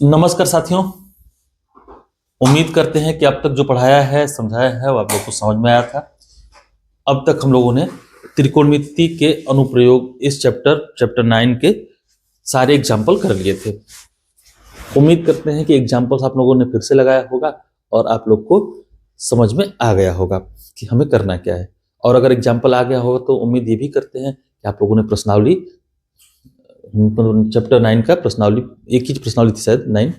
नमस्कार साथियों, उम्मीद करते हैं कि अब तक जो पढ़ाया है समझाया है वो आप लोग को समझ में आया था। अब तक हम लोगों ने त्रिकोणमिति के अनुप्रयोग इस चैप्टर 9 के सारे एग्जाम्पल कर लिए थे। उम्मीद करते हैं कि एग्जाम्पल्स आप लोगों ने फिर से लगाया होगा और आप लोग को समझ में आ गया होगा कि हमें करना क्या है। और अगर एग्जाम्पल आ गया होगा तो उम्मीद ये भी करते हैं कि आप लोगों ने प्रश्नावली चैप्टर 9 का प्रश्नावली, एक ही प्रश्नावली थी शायद 9,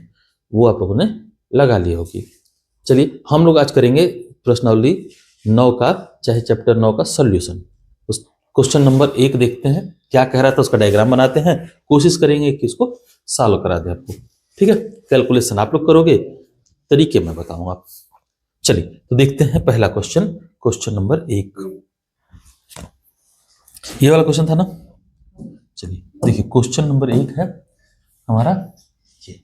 वो आप लोगों ने लगा ली होगी। चलिए हम लोग आज करेंगे प्रश्नावली 9 का, चाहे चैप्टर 9 का सॉल्यूशन। उस क्वेश्चन नंबर 1 देखते हैं क्या कह रहा था, उसका डायग्राम बनाते हैं, कोशिश करेंगे कि उसको सॉल्व करा दे आपको। ठीक है, कैलकुलेशन आप लोग करोगे, तरीके मैं बताऊंगा। चलिए तो देखते हैं पहला क्वेश्चन नंबर 1। ये वाला क्वेश्चन था ना। चलिए देखिए क्वेश्चन नंबर 1 है हमारा ये।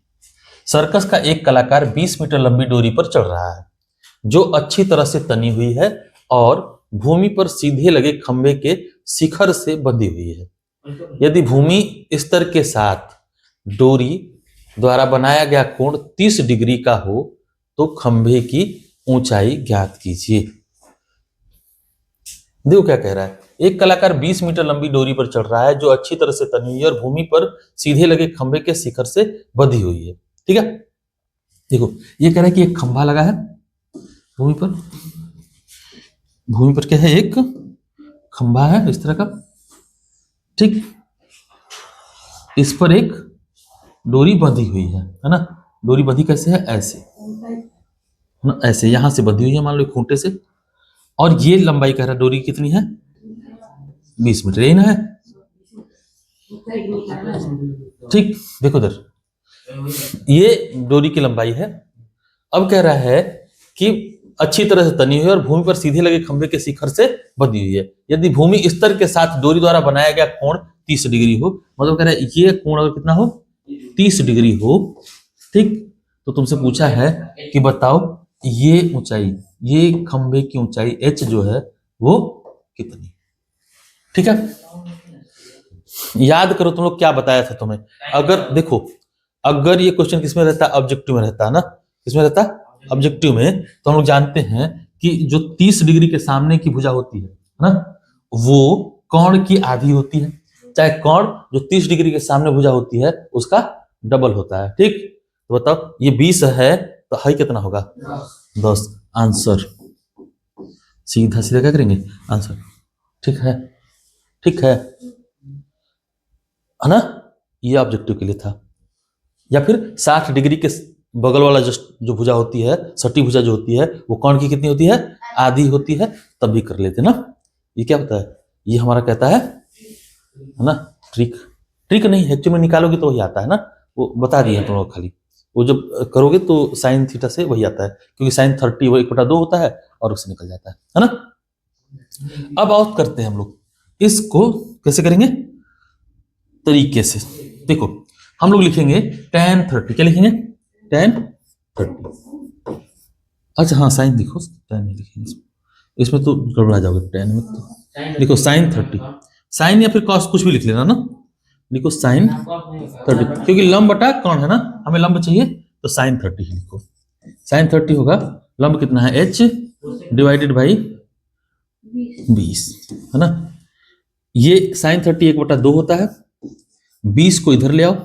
सर्कस का एक कलाकार 20 मीटर लंबी डोरी पर चढ़ रहा है जो अच्छी तरह से तनी हुई है और भूमि पर सीधे लगे खंभे के शिखर से बंधी हुई है। यदि भूमि स्तर के साथ डोरी द्वारा बनाया गया कोण 30 डिग्री का हो तो खंभे की ऊंचाई ज्ञात कीजिए। देखो क्या कह रहा है, एक कलाकार 20 मीटर लंबी डोरी पर चढ़ रहा है जो अच्छी तरह से तनी हुई है और भूमि पर सीधे लगे खंभे के शिखर से बंधी हुई है। ठीक है, देखो ये कह रहा है कि एक खंभा लगा है भूमि पर क्या है, एक खंभा है इस तरह का। ठीक, इस पर एक डोरी बंधी हुई है ना। डोरी बंधी कैसे है, ऐसे ना, ऐसे यहां से बंधी हुई है मान लो खूंटे से। और ये लंबाई कह रहा है डोरी कितनी है, 20 मीटर, यही ना है। ठीक, देखो इधर ये डोरी की लंबाई है। अब कह रहा है कि अच्छी तरह से तनी हुई और भूमि पर सीधे लगे खंभे के शिखर से बंधी हुई है। यदि भूमि स्तर के साथ डोरी द्वारा बनाया गया कोण 30 डिग्री हो, मतलब कह रहा है ये कोण अगर कितना हो, 30 डिग्री हो। ठीक, तो तुमसे पूछा है कि बताओ ये ऊंचाई, ये खंभे की ऊंचाई h जो है वो कितनी। ठीक है, याद करो तुम लोग क्या बताया था तुम्हें। अगर देखो, अगर ये क्वेश्चन किसमें रहता, ऑब्जेक्टिव में रहता है ना, किसमें रहता, ऑब्जेक्टिव में, तो हम लोग जानते हैं कि जो 30 डिग्री के सामने की भुजा होती है ना, वो कोण की आधी होती है। चाहे कोण जो 30 डिग्री के सामने भुजा होती है उसका डबल होता है। ठीक, तो बताओ ये 20 है तो हाई कितना होगा, 10। आंसर सीधा सीधा क्या करेंगे, आंसर। ठीक है, ठीक है ना, ये ऑब्जेक्टिव के लिए था। या फिर 60 डिग्री के बगल वाला जो भुजा होती है, सटी भुजा जो होती है, वो कोण की कितनी होती है, आधी होती है, तब भी कर लेते ना। ये क्या होता है, ये हमारा कहता है ना ट्रिक नहीं, एक्चुअली में निकालोगे तो वही आता है ना, वो बता दिए तुम लोग। खाली वो जब करोगे तो साइन थीटा से वही आता है, क्योंकि साइन 30 वो 1/2 होता है और उससे निकल जाता है ना। अब आउट करते हैं हम लोग, इसको कैसे करेंगे, तरीके से। देखो हम लोग लिखेंगे tan 30, क्या लिखेंगे, tan 30। अच्छा हाँ, साइन लिखो, tan नहीं लिखेंगे इसमें तो गड़बड़ा जाओगे। tan में तो लिखो sin 30, साइन या फिर कॉस कुछ भी लिख लेना ना, लिखो sin 30, क्योंकि लंब बटा कोण है ना, हमें लंब चाहिए तो sin 30 ही लिखो। sin 30 होगा, लंब कितना है h डिवाइडेड बाई 20 है ना। ये sin 30 1/2 होता है, 20 को इधर ले आओ,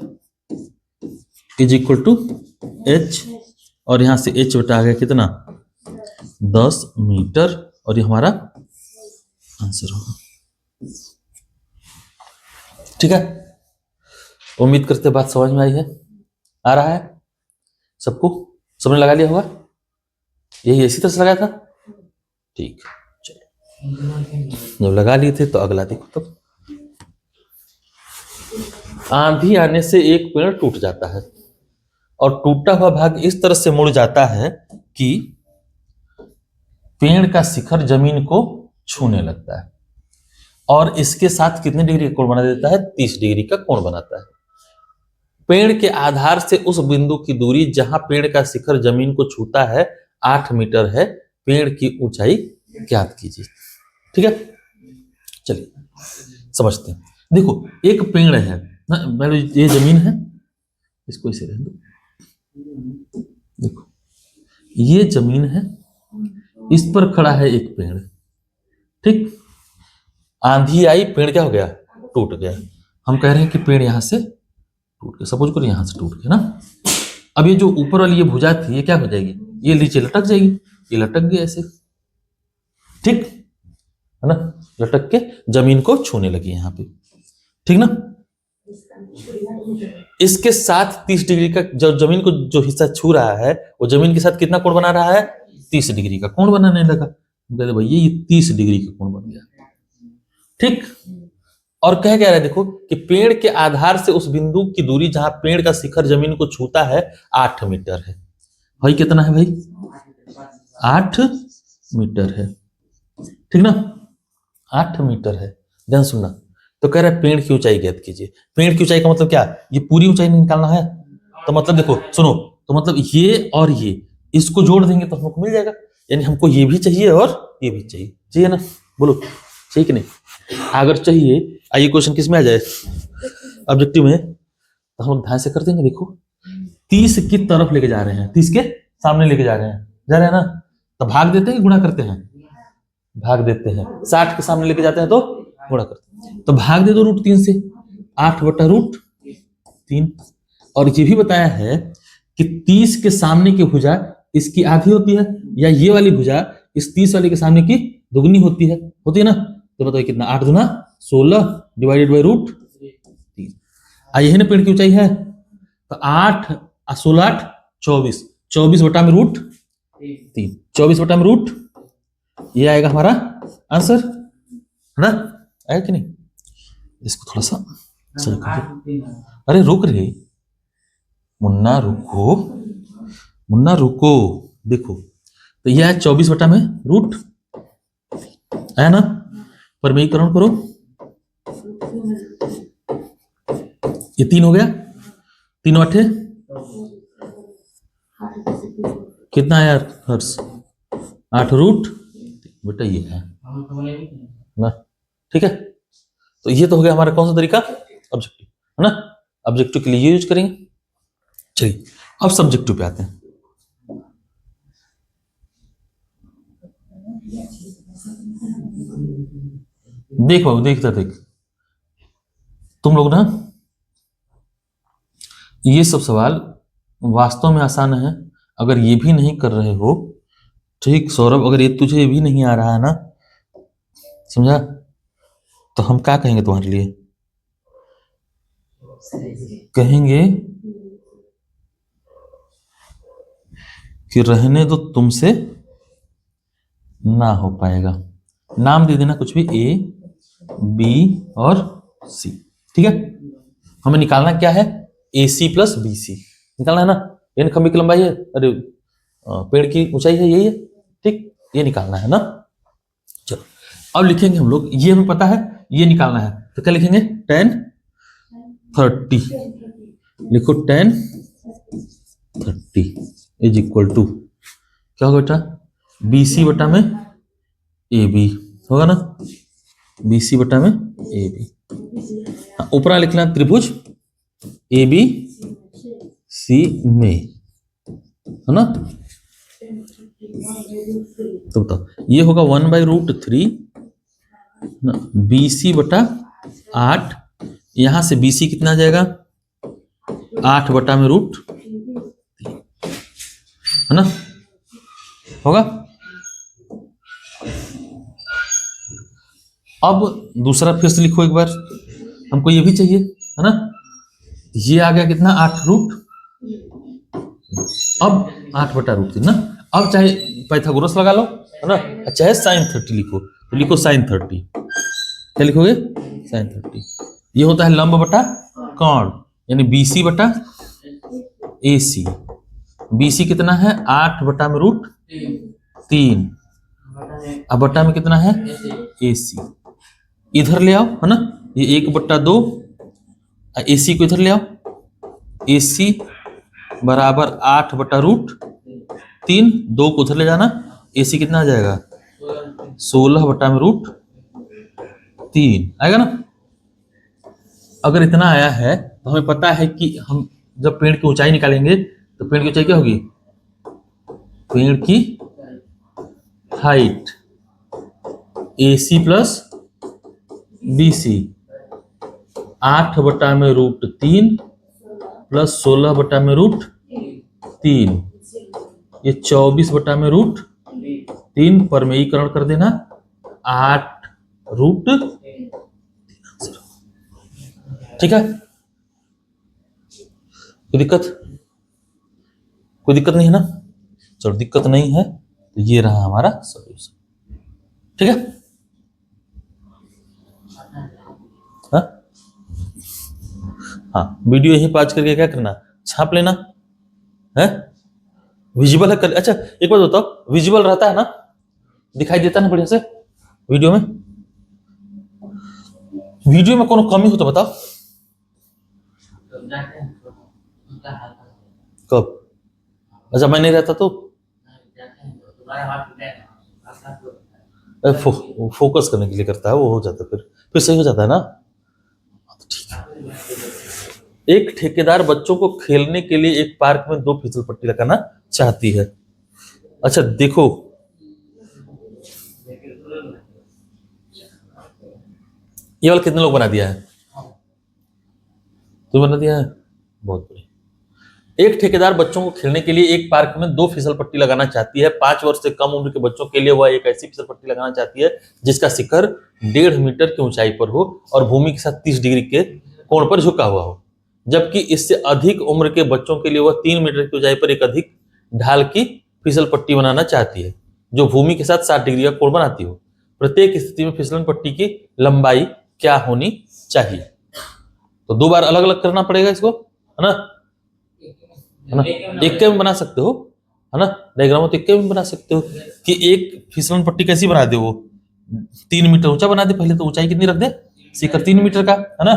इज इक्वल टू h, और यहां से h बटा आ गया कितना, 10 मीटर, और ये हमारा आंसर होगा। ठीक है, उम्मीद करते बात समझ में आई है, आ रहा है सबको, सबने लगा लिया होगा, यही इसी तरह से लगाया था। ठीक, चलो जब लगा लिए थे तो अगला देखो। तब आंधी आने से एक पेड़ टूट जाता है और टूटा हुआ भाग इस तरह से मुड़ जाता है कि पेड़ का शिखर जमीन को छूने लगता है और इसके साथ कितने डिग्री का कोण बना देता है, 30 डिग्री का कोण बनाता है। पेड़ के आधार से उस बिंदु की दूरी जहां पेड़ का शिखर जमीन को छूता है 8 मीटर है। पेड़ की ऊंचाई ज्ञात कीजिए। ठीक है, चलिए समझते हैं। देखो एक पेड़ है ना, ये जमीन है, इसको इसे रहने दो। देखो ये जमीन है, इस पर खड़ा है एक पेड़, ठीक। आंधी आई, पेड़ क्या हो गया, टूट गया। हम कह रहे हैं कि पेड़ यहां से टूट गया, सपोज करो यहां से टूट गया ना। अब ये जो ऊपर वाली ये भुजा थी ये क्या हो जाएगी, ये नीचे लटक जाएगी, ये लटक गई ऐसे, ठीक है ना, लटक के जमीन को छूने लगी यहां पे, ठीक ना। इसके साथ 30 डिग्री का जो जमीन को जो हिस्सा छू रहा है वो जमीन के साथ कितना कोण बना रहा है, 30 डिग्री का कोण बनाने लगा। कहते भैया ये 30 डिग्री का कोण बन गया, ठीक। और कह रहा है देखो कि पेड़ के आधार से उस बिंदु की दूरी जहां पेड़ का शिखर जमीन को छूता है 8 मीटर है। भाई कितना है भाई, 8 मीटर है, ठीक ना, 8 मीटर है। ध्यान सुनना, तो कह रहा है पेड़ की ऊंचाई ज्ञात कीजिए। पेड़ की ऊंचाई का मतलब क्या, ये पूरी ऊंचाई निकालना है। तो मतलब देखो सुनो, तो मतलब ये और ये इसको जोड़ देंगे तो हमको मिल जाएगा, यानी हमको ये भी चाहिए और ये भी चाहिए, चाहिए ना, बोलो चाहिए कि नहीं। अगर चाहिए, आइए क्वेश्चन किस में आ जाए, ऑब्जेक्टिव में, तो हम ध्यान से कर देंगे। देखो 30 की तरफ लेके जा रहे हैं, 30 के सामने लेके जा रहे हैं ना, तो भाग देते हैं गुणा करते हैं, भाग देते हैं। 60 के सामने लेके जाते हैं तो गुणा करते हैं, तो भाग दे दो √3 से, 8/√3। और ये भी बताया है कि 30 के सामने की भुजा इसकी आधी होती है, या ये वाली भुजा इस 30 वाले के सामने की दुगनी होती है ना। तो बताइए कितना, 8 दूना 16 डिवाइडेड बाई √3। यही ना पेड़ की ऊंचाई है, तो 8 16 8 24, 24 बटा में √3, 24 बटा में √ ये आएगा हमारा आंसर, है ना, आएगा कि नहीं। इसको थोड़ा सा सही कर, अरे रुक रे मुन्ना, रुको मुन्ना रुको। देखो तो यह है 24 बटा में √ आया ना, परमीकरण करो, ये 3 हो गया, 3 8 कितना आया हर्ष, 8 √ बेटा ये है ना, ठीक है। तो ये तो हो गया हमारा कौन सा तरीका, ऑब्जेक्टिव, है ना। ऑब्जेक्टिव के लिए ये यूज करेंगे। चलिए अब सब्जेक्टिव पे आते हैं। देख बाबू, देखता देख, तुम लोग ना ये सब सवाल वास्तव में आसान है। अगर ये भी नहीं कर रहे हो, ठीक सौरभ, अगर ये तुझे भी नहीं आ रहा है ना, समझा, तो हम क्या कहेंगे तुम्हारे लिए, कहेंगे कि रहने दो, तुमसे ना हो पाएगा। नाम दे देना कुछ भी, A B और C, ठीक है। हमें निकालना क्या है, AC + BC निकालना है ना। इन खंभे की लंबाई है, अरे पेड़ की ऊंचाई है, यही है, ठीक, ये निकालना है ना। चलो अब लिखेंगे हम लोग, ये हमें पता है, ये निकालना है, तो क्या लिखेंगे, tan 30, लिखो tan 30 = क्या होगा बेटा, BC बटा में AB होगा ना, BC बटा में AB। ऊपर लिखना त्रिभुज ABC में, है ना। तो बताओ ये होगा 1/√3 BC बटा 8, यहां से BC कितना आ जाएगा, 8 बटा में √3, है ना, होगा। अब दूसरा फिर से लिखो एक बार, हमको ये भी चाहिए, है ना। ये आ गया कितना, 8 अब 8/√3 ना। अब चाहे पाइथागोरस लगा लो, है ना, चाहे sin 30 लिखो, तो लिखो sin 30, क्या लिखोगे, sin 30। ये होता है लंब बटा कोण, यानी BC बटा AC। BC कितना है, 8 बटा में √3, अब बटा में कितना है, AC। इधर ले आओ, है ना, ये 1/2, AC को इधर ले आओ, AC बराबर 8 बटा √3, 2 को उधर ले जाना, AC कितना आ जाएगा, 16 बटा में √3 आएगा ना। अगर इतना आया है तो हमें पता है कि हम जब पेड़ की ऊंचाई निकालेंगे तो पेड़ की ऊंचाई क्या होगी, पेड़ की height AC plus BC 8/√3 plus 16/√3, ये 24/√3 पर में एकीकरण कर देना 8√, ठीक है। कोई दिक्कत नहीं है ना, चलो दिक्कत नहीं है तो ये रहा हमारा सॉल्यूशन, ठीक है। हाँ हाँ, वीडियो यहीं पाज करके क्या करना, छाप लेना है, विजिबल है कर। अच्छा एक बात बताओ, विजिबल रहता है ना, दिखाई देता है ना बढ़िया से वीडियो में, वीडियो में कोनो कमी हो तो बताओ। कब? अच्छा मैं नहीं रहता तो फोकस करने के लिए करता है, वो हो जाता है फिर सही हो जाता है ना, ठीक है। एक ठेकेदार बच्चों को खेलने के लिए एक पार्क में 2 फिसल पट्टी लगाना चाहती है। अच्छा देखो, ये वाला कितने लोग बना दिया है, तो बना दिया है, बहुत बढ़िया। एक ठेकेदार बच्चों को खेलने के लिए एक पार्क में 2 फिसल पट्टी लगाना चाहती है। 5 वर्ष से कम उम्र के बच्चों के लिए वह एक ऐसी फिसल पट्टी लगाना चाहती है जिसका शिखर 1.5 मीटर की ऊंचाई पर हो और भूमि के साथ 30 डिग्री के कोण पर झुका हुआ हो, जबकि इससे अधिक उम्र के बच्चों के लिए वह 3 मीटर की ऊंचाई पर एक अधिक ढाल की फिसल पट्टी बनाना चाहती है जो भूमि के साथ 60 डिग्री का कोण बनाती हो। प्रत्येक स्थिति में फिसलन पट्टी की लंबाई क्या होनी चाहिए? तो 2 बार अलग अलग करना पड़ेगा इसको, है ना, एक के में बना सकते हो, है ना, डायग्राम तो एक के में बना सकते हो कि एक फिसलन पट्टी कैसी बना दे, वो 3 मीटर ऊंचा बना दे, पहले तो ऊंचाई कितनी रख दे, शिखर 3 मीटर का, है ना,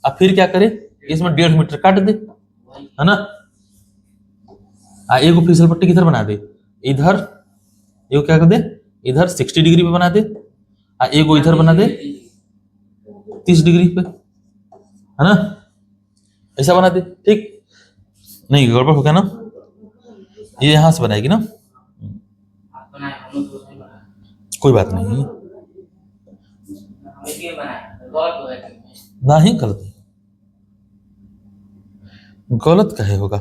अब फिर क्या करे, इसमें 1.5 मीटर काट दे, है ना, एक फिसल पट्टी किधर बना दे, इधर, ये क्या कर दे, इधर 60 डिग्री पे बना दे, एक इधर बना दे 30 डिग्री पे, है ना, ऐसा बना दे, ठीक नहीं, गड़बड़ हो गया ना, ये यहां से बनाएगी ना, कोई बात नहीं, नहीं गलत गलत कहे होगा,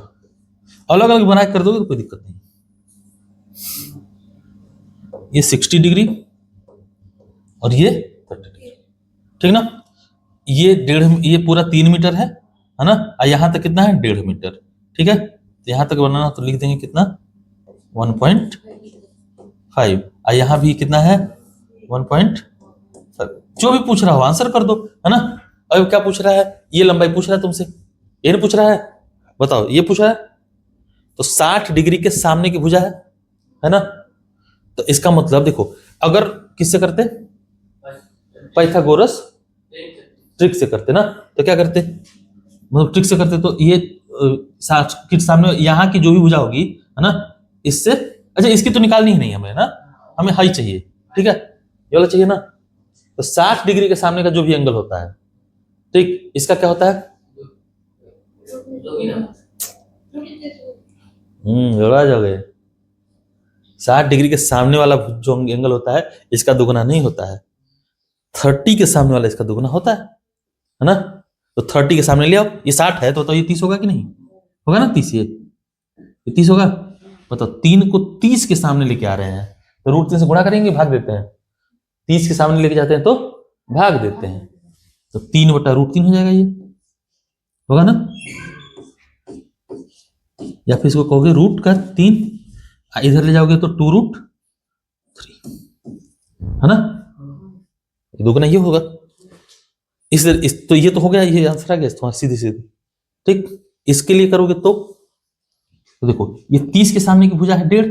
अलग अलग बना कर दोगे तो कोई दिक्कत नहीं। ये 60 डिग्री और ये 30 डिग्री, ठीक ना, ये पूरा 3 मीटर है ना, और यहां तक कितना है 1.5 मीटर, ठीक है, तो यहां तक बनाना तो लिख देंगे कितना 1.5, और यहां भी कितना है 1.5, जो भी पूछ रहा हो आंसर कर दो, है ना। अब क्या पूछ रहा है, ये लंबाई पूछ रहा है तुमसे, ये नहीं पूछ रहा है, बताओ, ये पूछ रहा है, तो 60 डिग्री के सामने की भुजा है ना, तो इसका मतलब देखो, अगर किससे करते, पाइथागोरस ट्रिक से करते ना, तो क्या करते, मतलब ट्रिक से करते, तो ये 60 के सामने यहाँ की जो भी भुजा होगी, है ना, इससे, अच्छा इसकी तो निकालनी ही नहीं हमें ना, हमें हाई चाहिए, ठीक है, ये वाला चाहिए ना, तो 60 डिग्री के सामने का जो भी एंगल होता है, ठीक, इसका क्या होता है, जाओगे 60 डिग्री के सामने वाला जो एंगल होता है इसका दुगुना नहीं होता है, 30 के सामने वाला इसका दुगुना होता है ना, तो 30 के सामने ले आओ, ये 60 है तो ये 30 होगा कि नहीं होगा ना, 30 ये 30 होगा, बताओ 3 को 30 के सामने लेके आ रहे हैं तो √3 से गुणा करेंगे, भाग देते हैं, 30 के सामने लेके जाते हैं तो भाग देते हैं, तो 3/√3 हो जाएगा, ये होगा ना, या फिर इसको कहोगे √3, इधर ले जाओगे तो 2√3, है ना, दुगना ये होगा, तो ये तो हो गया, ये आंसर आ गया सीधे सीधे, ठीक। इसके लिए करोगे तो देखो ये 30 के सामने की भुजा है 1.5,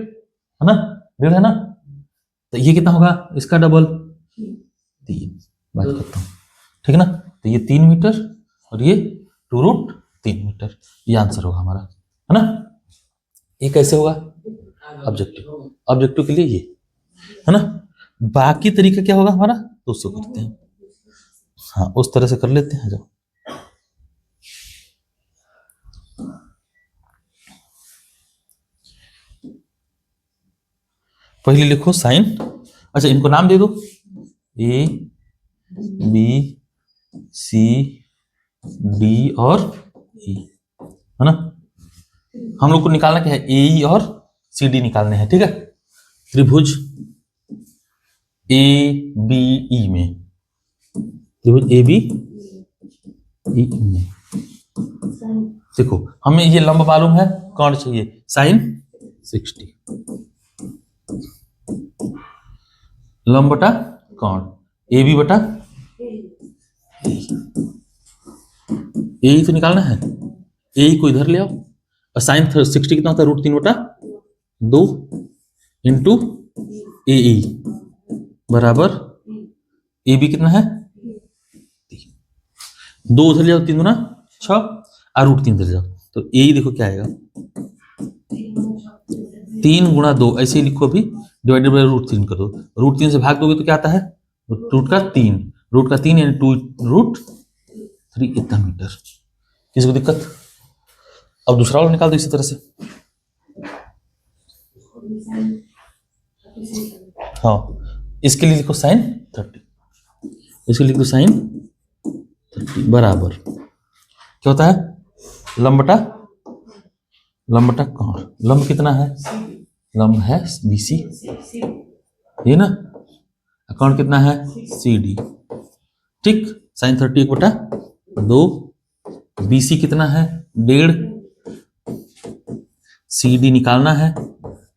है ना, 1.5 है ना, तो ये कितना होगा, इसका डबल 3, बात करता हूं, ठीक है ना, तो ये 3 मीटर और ये 2√3 मीटर, ये आंसर होगा हमारा, है ना। ये कैसे होगा, ऑब्जेक्टिव के लिए ये, है ना, बाकी तरीका क्या होगा हमारा, तो उसको करते हैं, हाँ उस तरह से कर लेते हैं, जाओ पहले लिखो साइन, अच्छा इनको नाम दे दो, ए बी सी डी और ई, है ना। हम लोग को निकालना क्या है, ए ई और सी डी निकालने हैं, ठीक है। त्रिभुज ए बी ई में, त्रिभुज ए बी ई में देखो हमें ये लंब मालूम है, कौन चाहिए, साइन 60, लंब बटा कौन, ए बी बटा ए तो निकालना है, ए को इधर ले आओ, और साइन 60 कितना होता है, √3 बटा 2 इंटू ए बराबर ए बी कितना है 2, उधर ले जाओ 3 गुना 6 और √3 इधर जाओ, तो ए देखो क्या आएगा 3 गुणा 2, ऐसे ही लिखो अभी, डिवाइडेड बाय √3 कर दो, √3 से भाग दोगे तो क्या आता है रूट का 3 यानी 2√3 इतना मीटर। किसी को दिक्कत, अब दूसरा वाला निकाल दो इसी तरह से, हाँ इसके लिए लिखो साइन 30, इसके लिए लिख दो साइन 30 बराबर क्या होता है, लंब बटा कौन, लंब कितना है, लंब है बीसी, ये ना, कौन कितना है सी डी, ठीक, साइन 30 बटा 2, बीसी कितना है 1.5, सी डी निकालना है,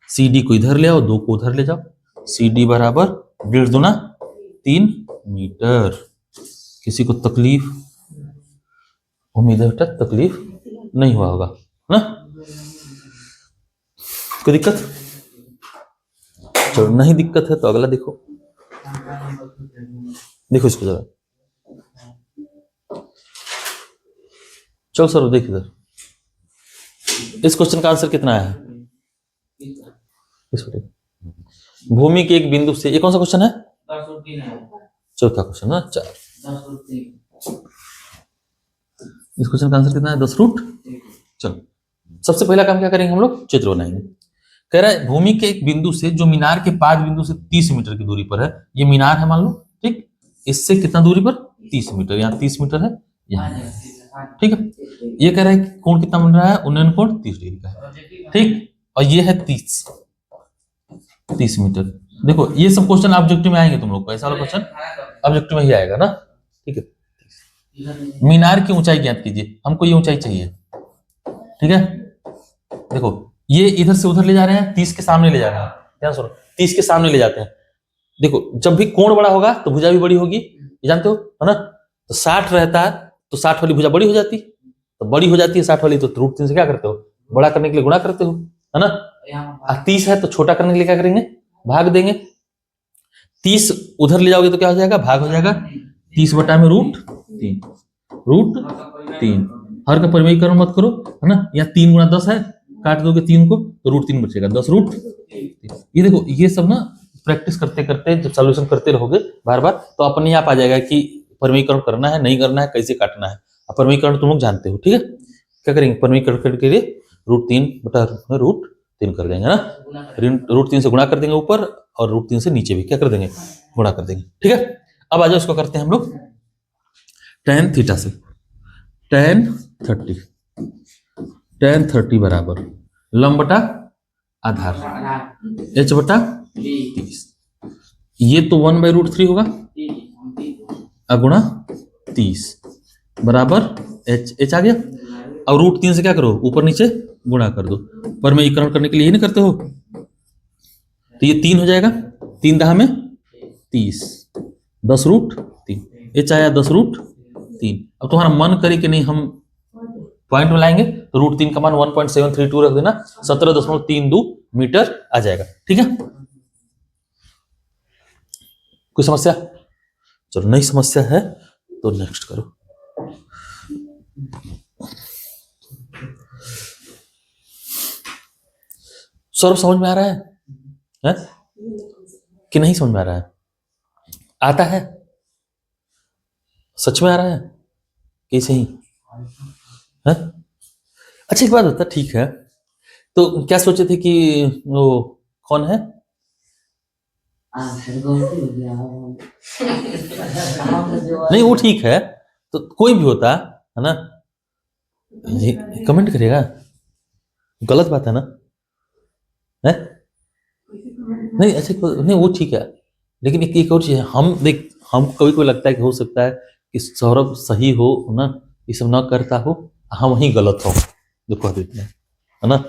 सी डी को इधर ले आओ, 2 को उधर ले जाओ, सी डी बराबर 1.5 दूना 3 मीटर। किसी को तकलीफ, उम्मीद है बेटा तकलीफ नहीं हुआ होगा ना, कोई दिक्कत, चलो नहीं दिक्कत है तो अगला देखो, देखो इसको जरा, चलो सर देखिए इधर, इस क्वेश्चन का आंसर कितना है, भूमि के एक बिंदु से, ये कौन सा क्वेश्चन है, चौथा क्वेश्चन ना, 4, इस क्वेश्चन का आंसर कितना है 10√। चलो सबसे पहला काम क्या करेंगे हम लोग, चित्र बनाएंगे। कह रहा है भूमि के एक बिंदु से जो मीनार के 5 बिंदु से 30 मीटर की दूरी पर है, ये मीनार है मान लो, ठीक, इससे कितना दूरी पर 30 मीटर, यहाँ 30 मीटर है यहाँ, ठीक है। ये कह रहा है कि कोण कितना बन रहा है, उन्नयन कोण 30 डिग्री का है, ठीक, और ये है 30 मीटर। देखो ये सब क्वेश्चन ऑब्जेक्टिव में आएंगे तुम लोग को, ऐसा वाला क्वेश्चन ऑब्जेक्टिव में ही आएगा ना, ठीक है। मीनार की ऊंचाई ज्ञात कीजिए, हमको ये ऊंचाई चाहिए, ठीक है। देखो ये इधर से उधर ले जा रहे हैं, 30 के सामने ले जा रहे हैं, ध्यान सुनो, 30 के सामने ले जाते हैं। देखो जब भी कोण बड़ा होगा तो भुजा भी बड़ी होगी, ये जानते हो है ना, तो 60 रहता है तो 60 वाली भुजा बड़ी हो जाती, तो बड़ी हो जाती है 60 वाली, तो √3 से क्या करते हो, बड़ा करने के लिए गुणा करते हो, है ना। 30 है तो छोटा करने के लिए क्या करेंगे, भाग देंगे, 30 उधर ले जाओगे तो क्या हो जाएगा, भाग हो जाएगा, 30 बटा में √3, हर का परिमेयीकरण मत करो, है ना, यहाँ 3 गुणा 10 है, काट दोगे 3 को तो √3 बचेगा, 10√3। ये देखो ये सब ना प्रैक्टिस करते करते जब सॉल्यूशन करते रहोगे बार बार, तो अपने आप आ जाएगा कि परिमेयीकरण करना है नहीं करना है, कैसे काटना है, परिमेयीकरण तुम लोग जानते हो, ठीक है। क्या करेंगे, परिमेयीकरण करके √3 बटा √3 कर देंगे ना, √3 से गुणा कर देंगे ऊपर और √3 से नीचे भी क्या कर देंगे, गुणा कर देंगे, ठीक है। अब आ जाओ इसको करते हैं हम लोग tan थीटा से, tan 30 बराबर लंब बटा आधार h बटा 30, ये तो 1/√3 होगा, अगुणा 30 बराबर h आ गया, और √3 से क्या करो, ऊपर नीचे गुणा कर दो, परिमेयीकरण करने के लिए ही नहीं करते हो, तो ये 3 हो जाएगा, 3 दहा में 30, 10√3, h आया 10√3। अब तुम्हारा मन करे कि नहीं हम पॉइंट में लाएंगे, तो √3 का मान 1.732 रख देना, 17.32 मीटर आ जाएगा, ठीक है। कोई समस्या, चलो नई समस्या है तो नेक्स्ट करो। सौरभ समझ में आ रहा है कि नहीं समझ में आ रहा है, आता है, सच में आ रहा है, कैसे ही है? अच्छा एक बात बता, ठीक है, तो क्या सोचे थे कि वो कौन है नहीं वो ठीक है, तो कोई भी होता है ना, ये कमेंट करेगा, गलत बात है ना, है नहीं अच्छा नहीं वो ठीक है, लेकिन एक और चीज है, हम कभी कभी लगता है कि हो सकता है कि सौरभ सही हो ना, ये सब ना करता हो, हम वही गलत हो जो कह देते हैं, है ना,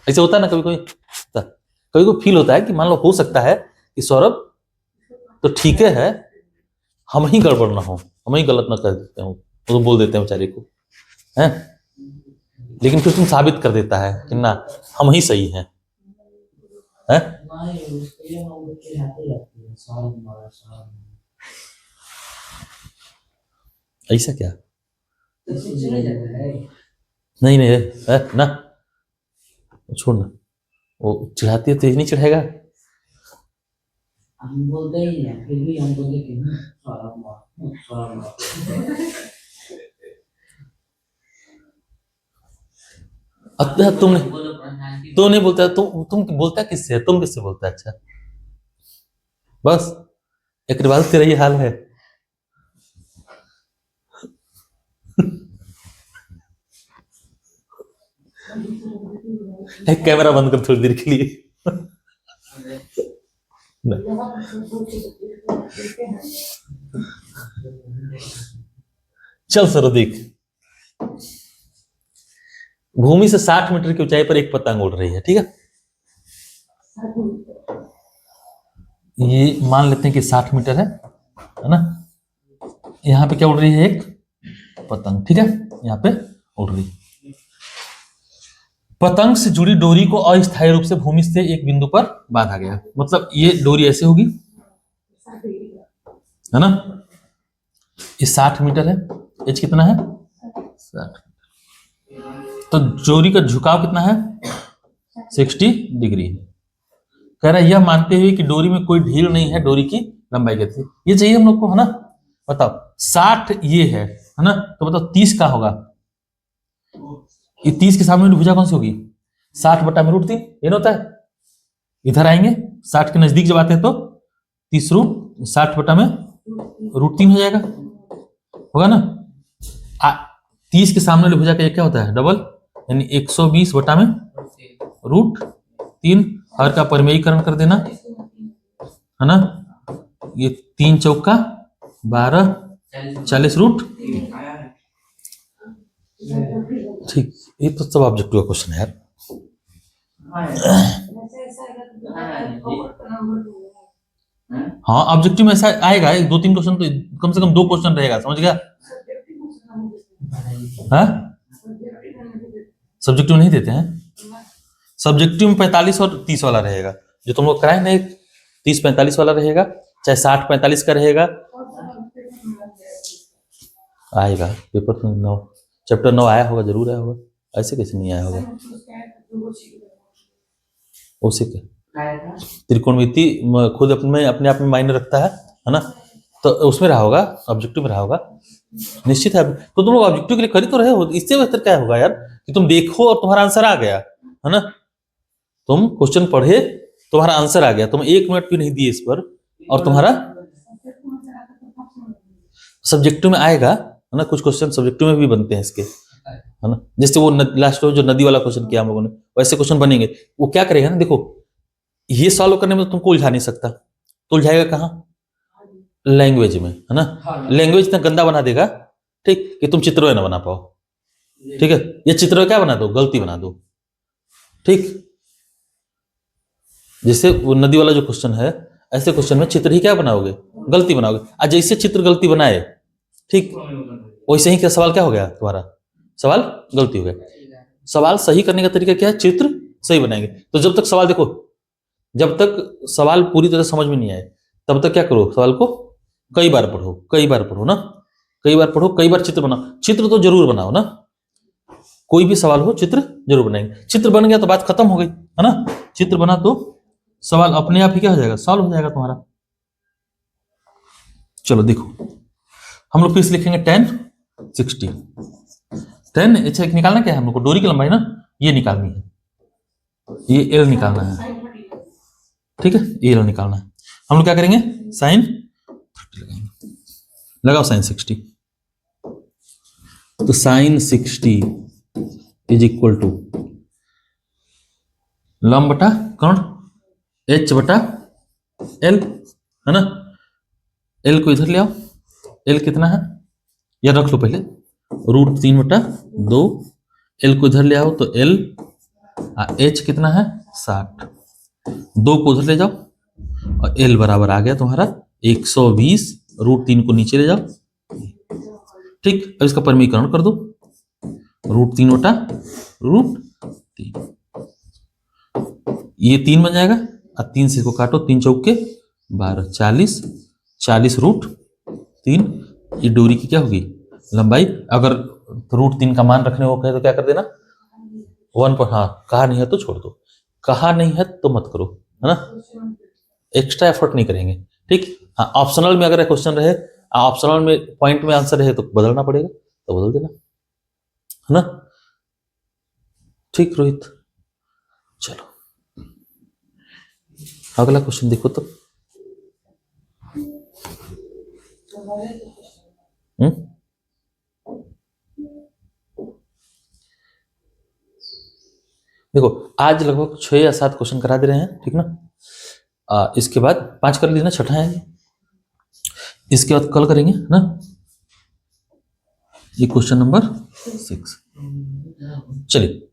ऐसे होता है ना, कभी कभी कोई फील होता है कि मान लो हो सकता है कि सौरभ तो ठीक है, हम ही गड़बड़ ना हो, हम ही गलत ना कर देते हो, तो बोल देते हैं बेचारे को, है, लेकिन फिर तुम साबित कर देता है कि ना हम ही सही हैं, है? ऐसा क्या? नहीं नहीं है ना, छोड़ ना, वो चिढ़ाती है तेज नहीं चढ़ेगा, हम बोलते ही हैं फिर भी हम बोलते कि अच्छा तुम नहीं बोलता, तुम बोलता किससे, तुम किससे बोलता है? अच्छा बस एक बाद तेरा ये हाल है। एक कैमरा बंद कर थोड़ी देर के लिए। चल सर देख, भूमि से 60 मीटर की ऊंचाई पर एक पतंग उड़ रही है, ठीक है, ये मान लेते हैं कि 60 मीटर है ना, यहाँ पे क्या उड़ रही है? एक पतंग, ठीक है, यहाँ पे उड़ रही पतंग से जुड़ी डोरी को अस्थायी रूप से भूमि से एक बिंदु पर बांधा गया, मतलब ये डोरी ऐसे होगी, है ना, ये 60 मीटर है, एच कितना है? 60। तो डोरी का झुकाव कितना है? 60 डिग्री। कह रहा है यह मानते हुए कि डोरी में कोई ढील नहीं है, डोरी की लंबाई कितनी, ये चाहिए हम लोग को, है ना, बताओ 60 ये है ना, तो बताओ 30 का होगा, ये 30 के सामने भुजा कौन सी होगी? 60/√3, ये ना होता है, इधर आएंगे 60 के नजदीक जब आते हैं तो 30√60/√3 हो जाएगा, होगा ना, 30 के सामने वाली भुजा का क्या होता है? डबल, यानी 120/√3, हर का परिमेयीकरण कर देना, है ना, ये 3 चौका 12, 40√, ठीक, ये तो सब ऑब्जेक्टिव का क्वेश्चन है यार। हाँ ऑब्जेक्टिव में ऐसा आएगा, 2-3 क्वेश्चन तो कम से कम 2 क्वेश्चन रहेगा, समझ गया? सब्जेक्टिव नहीं देते हैं, सब्जेक्टिव में 45 और 30 वाला रहेगा, जो तुम लोग कराए ना, एक 30-45 वाला रहेगा, चाहे 60-45 का रहेगा, आएगा पेपर तो 9 चैप्टर 9 आया होगा, जरूर आया होगा, ऐसे कैसे नहीं आया होगा? उसी के त्रिकोणमिति खुद अपने आप में मायने रखता है ना, तो उसमें रहा होगा, ऑब्जेक्टिव में रहा होगा, निश्चित है। तो तुम लोग ऑब्जेक्टिव के लिए खरीद तो रहे हो, इससे बेहतर क्या होगा यार कि तुम देखो और तुम्हारा आंसर आ गया, है ना, तुम क्वेश्चन पढ़े, तुम्हारा आंसर आ गया, तुम 1 मिनट भी नहीं दिए इस पर, और तुम्हारा सब्जेक्टिव में आएगा, है ना, कुछ क्वेश्चन सब्जेक्टिव में भी बनते हैं इसके, है ना, जैसे वो लास्ट जो नदी वाला क्वेश्चन किया हम लोगों ने, वैसे क्वेश्चन बनेंगे, वो क्या करेगा ना, देखो ये सॉल्व करने में तो तुमको उलझा नहीं सकता, तो उलझाएगा कहाँ? लैंग्वेज में, है ना, लैंग्वेज इतना गंदा बना देगा, ठीक, कि तुम चित्र ना बना पाओ, ठीक है, ये चित्र क्या बना दो, गलती बना दो, ठीक, जैसे वो नदी वाला जो क्वेश्चन है, ऐसे क्वेश्चन में चित्र ही क्या बनाओगे? गलती बनाओगे, आज जैसे चित्र गलती बनाए, ठीक, वैसे ही क्या सवाल क्या हो गया तुम्हारा? सवाल गलती हो गया। सवाल सही करने का तरीका क्या है? चित्र सही बनाएंगे। तो जब तक सवाल देखो, जब तक सवाल पूरी तरह समझ में नहीं आए, तब तक क्या करो, सवाल को कई बार पढ़ो ना, कई बार पढ़ो, कई बार चित्र बनाओ, चित्र तो जरूर बनाओ ना, कोई भी सवाल हो चित्र जरूर बनाएंगे, चित्र बन गया तो बात खत्म हो गई, है ना, चित्र बना तो सवाल अपने आप ही क्या हो जाएगा, सॉल्व हो जाएगा तुम्हारा। चलो देखो, हम लोग फिर से लिखेंगे 10 60 10, अच्छा निकालना क्या है हम लोग को? डोरी की लंबाई ना, ये निकालनी है, ये एल निकालना है, ठीक है, ये एल निकालना है, हम लोग क्या करेंगे, साइन 30 लगाएंगे। लगाओ साइन 60। तो साइन 60 इज इक्वल टू लंब बटा कर्ण h बटा l, है ना। l को इधर ले आओ, l कितना है यार रख लो पहले, √3/2। l को इधर ले आओ तो l, h कितना है 60, 2 को उधर ले जाओ और l बराबर आ गया तुम्हारा 120, √3 को नीचे ले जाओ। ठीक, अब इसका परिमीकरण कर दो, √3/√3, ये 3 बन जाएगा और 3 से इसको काटो, 3 चौके 12, 40, 40√3। ये डोरी की क्या होगी लंबाई। अगर √3 का मान रखने को कहे तो क्या कर देना 1 पर, हाँ कहा नहीं है तो छोड़ दो, कहा नहीं है तो मत करो, है ना, एक्स्ट्रा एफर्ट नहीं करेंगे। ठीक, हाँ ऑप्शनल में अगर क्वेश्चन रहे, ऑप्शनल में पॉइंट में आंसर रहे तो बदलना पड़ेगा, तो बदल देना, है ना। ठीक रोहित, चलो अगला क्वेश्चन देखो तो। देखो आज लगभग 6 या 7 क्वेश्चन करा दे रहे हैं, ठीक ना। इसके बाद 5 कर लेना, छठा है, इसके बाद कल करेंगे ना। ये क्वेश्चन नंबर 6। चलिए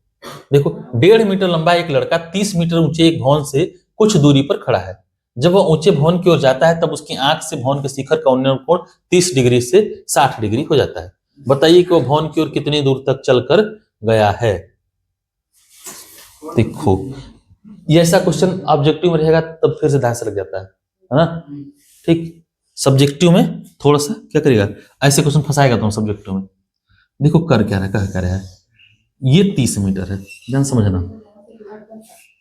देखो, 1.5 मीटर लंबा एक लड़का 30 मीटर ऊंचे एक भवन से कुछ दूरी पर खड़ा है। जब वह ऊंचे भवन की ओर जाता है तब उसकी आंख से भवन के शिखर का उन्नयन कोण 30 डिग्री से 60 डिग्री हो जाता है। बताइए कि वह भवन की ओर कितनी दूर तक चलकर गया है। देखो ये ऐसा क्वेश्चन ऑब्जेक्टिव में रहेगा तब फिर से ध्यान से लग जाता है ना। ठीक, सब्जेक्टिव में थोड़ा सा क्या करेगा, ऐसे क्वेश्चन फंसाएगा तुम सब्जेक्टिव में। देखो कर क्या रहा है, कह रहा है ये 30 मीटर है, ध्यान समझना,